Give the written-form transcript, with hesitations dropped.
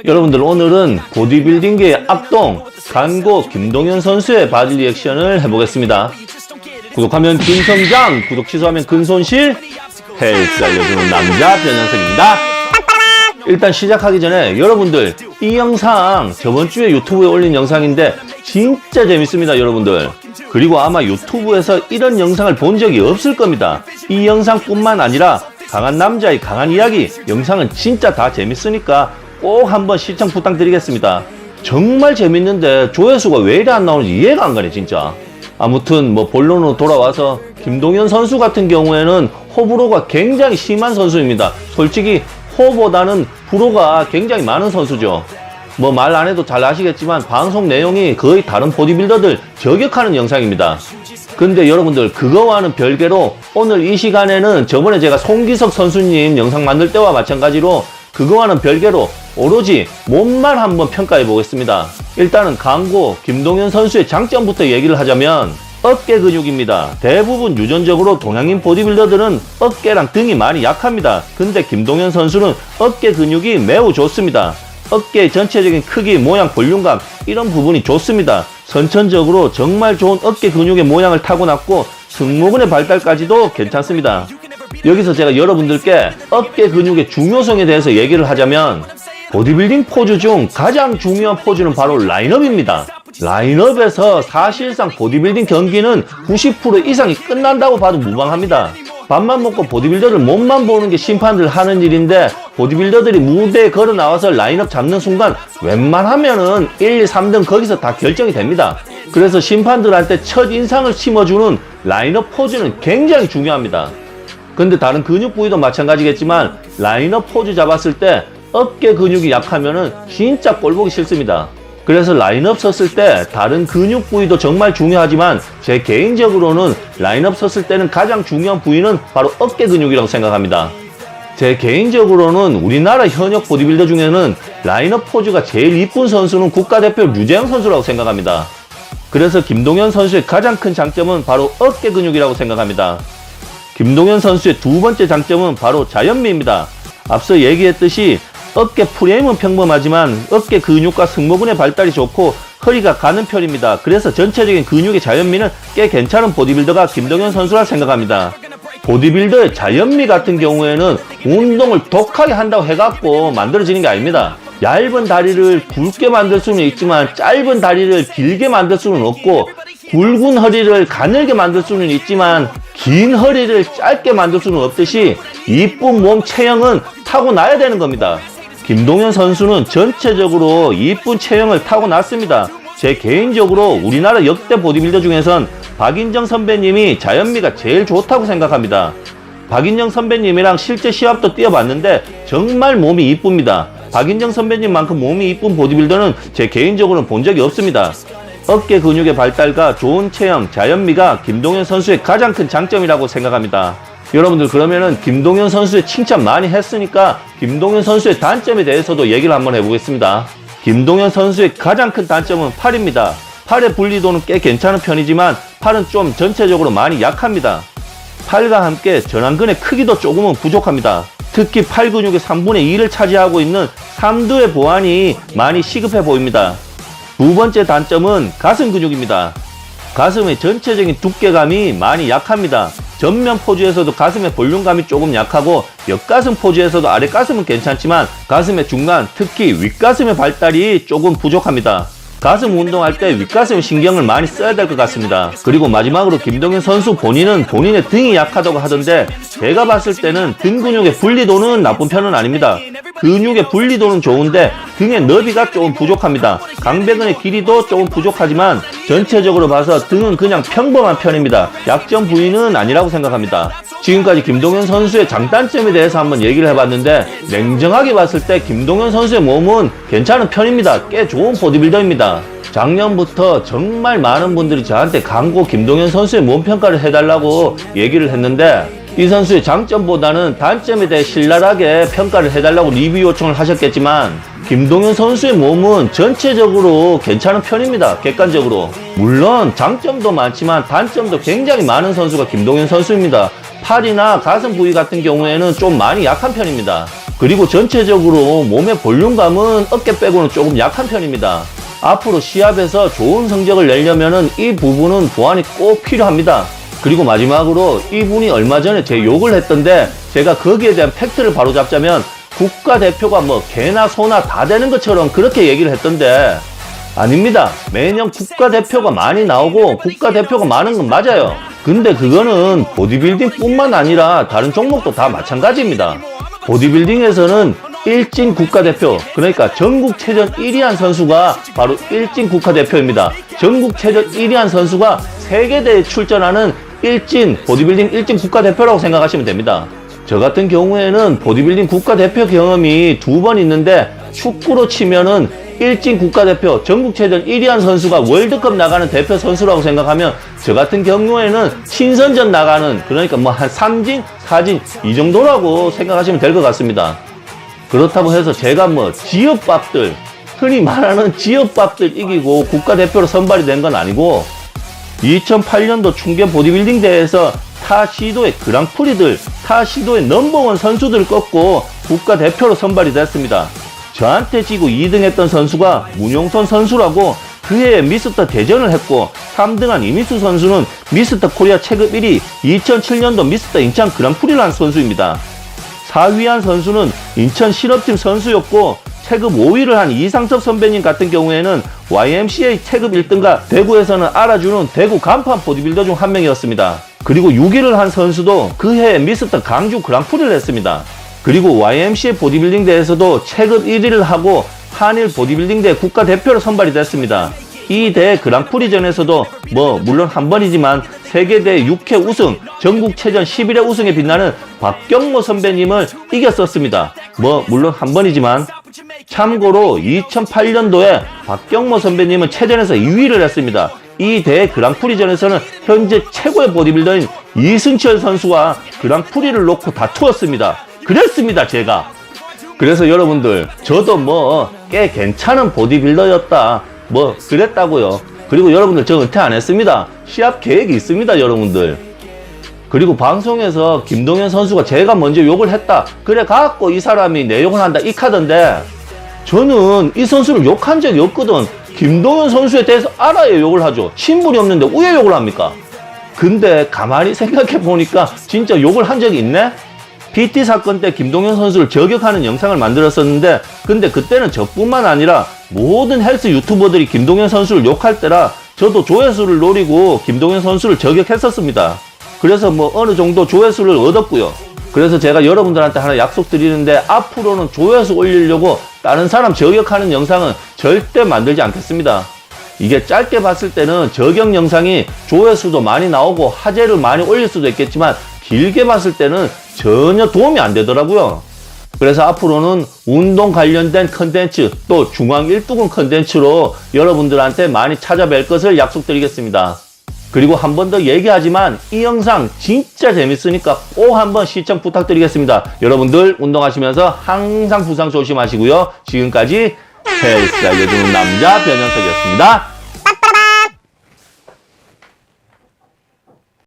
여러분들 오늘은 보디빌딩계의 악동 간고 김동현 선수의 바디 리액션을 해보겠습니다. 구독하면 김성장, 구독 취소하면 근손실, 헬스 알려주는 남자 변영석입니다. 일단 시작하기 전에 여러분들 이 영상 저번주에 유튜브에 올린 영상인데 진짜 재밌습니다 여러분들. 그리고 아마 유튜브에서 이런 영상을 본 적이 없을 겁니다. 이 영상뿐만 아니라 강한 남자의 강한 이야기 영상은 진짜 다 재밌으니까 꼭 한번 시청 부탁드리겠습니다. 정말 재밌는데 조회수가 왜 이래 안 나오는지 이해가 안 가네 진짜. 아무튼 본론으로 돌아와서 김동현 선수 같은 경우에는 호불호가 굉장히 심한 선수입니다. 솔직히 호보다는 불호가 굉장히 많은 선수죠. 말 안 해도 잘 아시겠지만 방송 내용이 거의 다른 보디빌더들 저격하는 영상입니다. 근데 여러분들 그거와는 별개로 오늘 이 시간에는 저번에 제가 송기석 선수님 영상 만들 때와 마찬가지로 그거와는 별개로 오로지 몸만 한번 평가해 보겠습니다. 일단은 강고 김동현 선수의 장점부터 얘기를 하자면 어깨 근육입니다. 대부분 유전적으로 동양인 보디빌더들은 어깨랑 등이 많이 약합니다. 근데 김동현 선수는 어깨 근육이 매우 좋습니다. 어깨의 전체적인 크기, 모양, 볼륨감 이런 부분이 좋습니다. 선천적으로 정말 좋은 어깨 근육의 모양을 타고났고 승모근의 발달까지도 괜찮습니다. 여기서 제가 여러분들께 어깨 근육의 중요성에 대해서 얘기를 하자면 보디빌딩 포즈 중 가장 중요한 포즈는 바로 라인업입니다. 라인업에서 사실상 보디빌딩 경기는 90% 이상이 끝난다고 봐도 무방합니다. 밥만 먹고 보디빌더들 몸만 보는 게 심판들 하는 일인데 보디빌더들이 무대에 걸어 나와서 라인업 잡는 순간 웬만하면은 1, 2, 3등 거기서 다 결정이 됩니다. 그래서 심판들한테 첫 인상을 심어주는 라인업 포즈는 굉장히 중요합니다. 근데 다른 근육 부위도 마찬가지겠지만 라인업 포즈 잡았을 때 어깨 근육이 약하면은 진짜 꼴보기 싫습니다. 그래서 라인업 섰을 때 다른 근육 부위도 정말 중요하지만 제 개인적으로는 라인업 섰을 때는 가장 중요한 부위는 바로 어깨 근육이라고 생각합니다. 제 개인적으로는 우리나라 현역 보디빌더 중에는 라인업 포즈가 제일 이쁜 선수는 국가대표 류재영 선수라고 생각합니다. 그래서 김동현 선수의 가장 큰 장점은 바로 어깨 근육이라고 생각합니다. 김동현 선수의 두 번째 장점은 바로 자연미입니다. 앞서 얘기했듯이 어깨 프레임은 평범하지만 어깨 근육과 승모근의 발달이 좋고 허리가 가는 편입니다. 그래서 전체적인 근육의 자연미는 꽤 괜찮은 보디빌더가 김동현 선수라 생각합니다. 보디빌더의 자연미 같은 경우에는 운동을 독하게 한다고 해갖고 만들어지는 게 아닙니다. 얇은 다리를 굵게 만들 수는 있지만 짧은 다리를 길게 만들 수는 없고 굵은 허리를 가늘게 만들 수는 있지만 긴 허리를 짧게 만들 수는 없듯이 이쁜 몸 체형은 타고나야 되는 겁니다. 김동현 선수는 전체적으로 이쁜 체형을 타고났습니다. 제 개인적으로 우리나라 역대 보디빌더 중에선 박인정 선배님이 자연미가 제일 좋다고 생각합니다. 박인정 선배님이랑 실제 시합도 뛰어봤는데 정말 몸이 이쁩니다. 박인정 선배님만큼 몸이 이쁜 보디빌더는 제 개인적으로는 본 적이 없습니다. 어깨 근육의 발달과 좋은 체형, 자연미가 김동현 선수의 가장 큰 장점이라고 생각합니다. 여러분들 그러면은 김동현 선수의 칭찬 많이 했으니까 김동현 선수의 단점에 대해서도 얘기를 한번 해보겠습니다. 김동현 선수의 가장 큰 단점은 팔입니다. 팔의 분리도는 꽤 괜찮은 편이지만 팔은 좀 전체적으로 많이 약합니다. 팔과 함께 전완근의 크기도 조금은 부족합니다. 특히 팔 근육의 3분의 2를 차지하고 있는 삼두의 보완이 많이 시급해 보입니다. 두 번째 단점은 가슴 근육입니다. 가슴의 전체적인 두께감이 많이 약합니다. 전면 포즈에서도 가슴의 볼륨감이 조금 약하고 옆가슴 포즈에서도 아랫가슴은 괜찮지만 가슴의 중간, 특히 윗가슴의 발달이 조금 부족합니다. 가슴 운동할 때 윗가슴에 신경을 많이 써야 될 것 같습니다. 그리고 마지막으로 김동현 선수 본인은 본인의 등이 약하다고 하던데 제가 봤을 때는 등 근육의 분리도는 나쁜 편은 아닙니다. 근육의 분리도는 좋은데 등의 너비가 조금 부족합니다. 강배근의 길이도 조금 부족하지만 전체적으로 봐서 등은 그냥 평범한 편입니다. 약점 부위는 아니라고 생각합니다. 지금까지 김동현 선수의 장단점에 대해서 한번 얘기를 해봤는데 냉정하게 봤을 때 김동현 선수의 몸은 괜찮은 편입니다. 꽤 좋은 보디빌더입니다. 작년부터 정말 많은 분들이 저한테 강고 김동현 선수의 몸 평가를 해달라고 얘기를 했는데 이 선수의 장점보다는 단점에 대해 신랄하게 평가를 해달라고 리뷰 요청을 하셨겠지만 김동현 선수의 몸은 전체적으로 괜찮은 편입니다. 객관적으로. 물론 장점도 많지만 단점도 굉장히 많은 선수가 김동현 선수입니다. 팔이나 가슴 부위 같은 경우에는 좀 많이 약한 편입니다. 그리고 전체적으로 몸의 볼륨감은 어깨 빼고는 조금 약한 편입니다. 앞으로 시합에서 좋은 성적을 내려면은 이 부분은 보완이 꼭 필요합니다. 그리고 마지막으로 이분이 얼마 전에 제 욕을 했던데 제가 거기에 대한 팩트를 바로잡자면 국가대표가 뭐 개나 소나 다 되는 것처럼 그렇게 얘기를 했던데 아닙니다. 매년 국가대표가 많이 나오고 국가대표가 많은 건 맞아요. 근데 그거는 보디빌딩 뿐만 아니라 다른 종목도 다 마찬가지입니다. 보디빌딩에서는 일진 국가대표, 그러니까 전국체전 1위한 선수가 바로 일진 국가대표입니다. 전국체전 1위한 선수가 세계대회에 출전하는 일진, 보디빌딩 일진 국가대표라고 생각하시면 됩니다. 저 같은 경우에는 보디빌딩 국가대표 경험이 2번 있는데 축구로 치면은 일진 국가대표, 전국체전 1위한 선수가 월드컵 나가는 대표 선수라고 생각하면 저 같은 경우에는 친선전 나가는, 그러니까 뭐 한 3진, 4진 이 정도라고 생각하시면 될 것 같습니다. 그렇다고 해서 제가 뭐 지역밥들, 흔히 말하는 지역밥들 이기고 국가대표로 선발이 된 건 아니고 2008년도 충계 보디빌딩 대회에서 타 시도의 그랑프리들, 타 시도의 넘버원 선수들을 꺾고 국가대표로 선발이 됐습니다. 저한테 지고 2등 했던 선수가 문용선 선수라고 그 해에 미스터 대전을 했고 3등한 이민수 선수는 미스터 코리아 체급 1위 2007년도 미스터 인천 그랑프리를 한 선수입니다. 4위한 선수는 인천 실업팀 선수였고 체급 5위를 한 이상섭 선배님 같은 경우에는 YMCA 체급 1등과 대구에서는 알아주는 대구 간판 보디빌더 중 한 명이었습니다. 그리고 6위를 한 선수도 그 해에 미스터 강주 그랑프리를 했습니다. 그리고 YMCA 보디빌딩 대회에서도 체급 1위를 하고 한일 보디빌딩 대회 국가대표로 선발이 됐습니다. 이 대회 그랑프리전에서도 뭐 물론 한 번이지만 세계대회 6회 우승, 전국체전 11회 우승에 빛나는 박경모 선배님을 이겼었습니다. 뭐 물론 한 번이지만 참고로 2008년도에 박경모 선배님은 체전에서 2위를 했습니다. 이 대회 그랑프리전에서는 현재 최고의 보디빌더인 이승철 선수와 그랑프리를 놓고 다투었습니다. 그랬습니다, 제가. 그래서 여러분들, 저도 뭐 꽤 괜찮은 보디빌더였다, 뭐 그랬다고요. 그리고 여러분들, 저 은퇴 안 했습니다. 시합 계획이 있습니다, 여러분들. 그리고 방송에서 김동현 선수가 제가 먼저 욕을 했다, 그래 갖고 이 사람이 내 욕을 한다 이 카던데, 저는 이 선수를 욕한 적이 없거든. 김동현 선수에 대해서 알아야 욕을 하죠. 친분이 없는데 왜 욕을 합니까? 근데 가만히 생각해 보니까 진짜 욕을 한 적이 있네? PT 사건 때 김동현 선수를 저격하는 영상을 만들었었는데, 근데 그때는 저뿐만 아니라 모든 헬스 유튜버들이 김동현 선수를 욕할 때라 저도 조회수를 노리고 김동현 선수를 저격했었습니다. 그래서 뭐 어느 정도 조회수를 얻었고요. 그래서 제가 여러분들한테 하나 약속드리는데, 앞으로는 조회수 올리려고 다른 사람 저격하는 영상은 절대 만들지 않겠습니다. 이게 짧게 봤을 때는 저격 영상이 조회수도 많이 나오고 화제를 많이 올릴 수도 있겠지만 길게 봤을 때는 전혀 도움이 안 되더라고요. 그래서 앞으로는 운동 관련된 컨텐츠, 또 중앙 1두근 컨텐츠로 여러분들한테 많이 찾아뵐 것을 약속드리겠습니다. 그리고 한 번 더 얘기하지만 이 영상 진짜 재밌으니까 꼭 한번 시청 부탁드리겠습니다. 여러분들 운동하시면서 항상 부상 조심하시고요. 지금까지 헬스 알려주는 남자 변현석이었습니다.